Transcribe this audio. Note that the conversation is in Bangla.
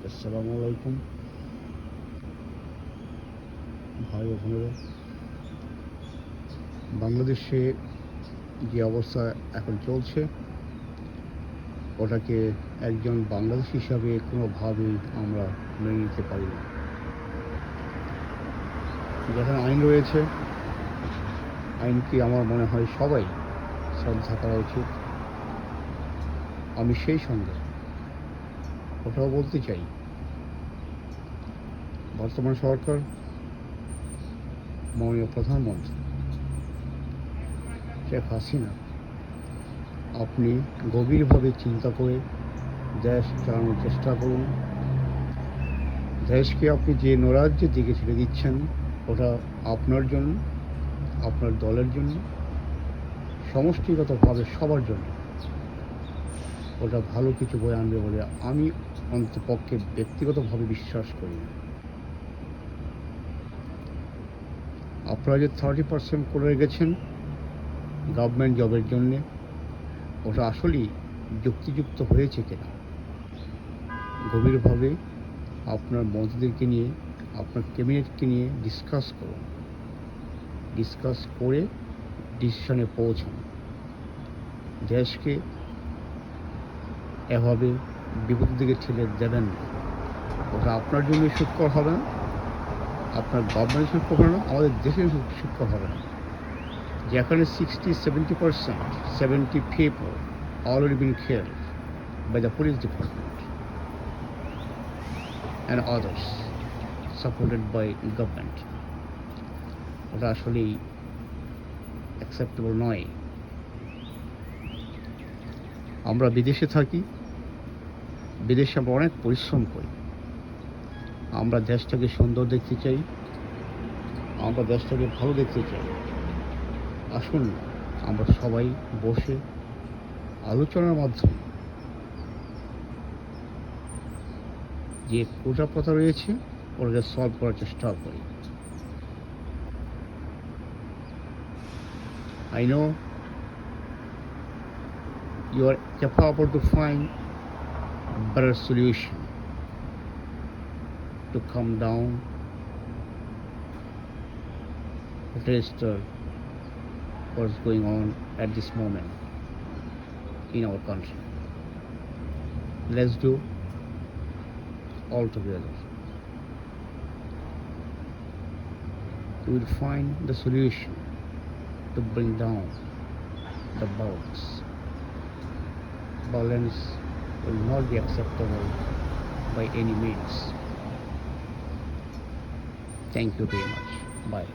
আসসালামু আলাইকুম ভাই ও বোনেরা। বাংলাদেশে যে অবস্থা এখন চলছে ওটাকে একজন বাংলাদেশ হিসাবে কোনোভাবেই আমরা মেনে নিতে পারি না। যেখানে আইন রয়েছে আইনকে আমার মনে হয় সবাই শ্রদ্ধা করা উচিত। আমি সেই সঙ্গে ওটাও বলতে চাই, বর্তমান সরকার, মাননীয় প্রধানমন্ত্রী শেখ হাসিনা, আপনি গভীরভাবে চিন্তা করে দেশ চালানোর চেষ্টা করুন। দেশকে আপনি যে নৈরাজ্যের দিকে ছেড়ে দিচ্ছেন ওটা আপনার জন্য, আপনার দলের জন্য, সমষ্টিগতভাবে সবার জন্য ওটা ভালো কিছু বয়ে আনবে বলে আমি অন্ততপক্ষে ব্যক্তিগতভাবে বিশ্বাস করি না। আপনারা যে 30% করে রেখেছেন গভর্নমেন্ট জবের জন্যে, ওটা আসলেই যুক্তিযুক্ত হয়েছে কিনা গভীরভাবে আপনার মন্ত্রীদেরকে নিয়ে, আপনার ক্যাবিনেটকে নিয়ে ডিসকাস করুন। ডিসকাস করে ডিসিশনে পৌঁছান। দেশকে এভাবে বিপদের দিকে ঠেলে দেবেন না। ওটা আপনার জন্য সুখকর হবে না, আপনার গভর্নমেন্ট সুখকর হবে না, আমাদের দেশের সুখকর হবে না। যেখানে 60-70%, 70 people already been killed by the police department and others supported by government, ওটা আসলেই অ্যাকসেপ্টেবল নয়। আমরা বিদেশে থাকি, বিদেশে আমরা অনেক পরিশ্রম করি, আমরা দেশটাকে সুন্দর দেখতে চাই, আমরা দেশটাকে ভালো দেখতে চাই। আসুন আমরা সবাই বসে আলোচনার মাধ্যমে যে কোটা প্রথা রয়েছে ওটাকে সলভ করার চেষ্টা করি। I know you are capable to find better solution to come down, register what's going on at this moment in our country. Let's do all together. We will find the solution to bring down the violence. Violence will not be acceptable by any means. Thank you very much. Bye.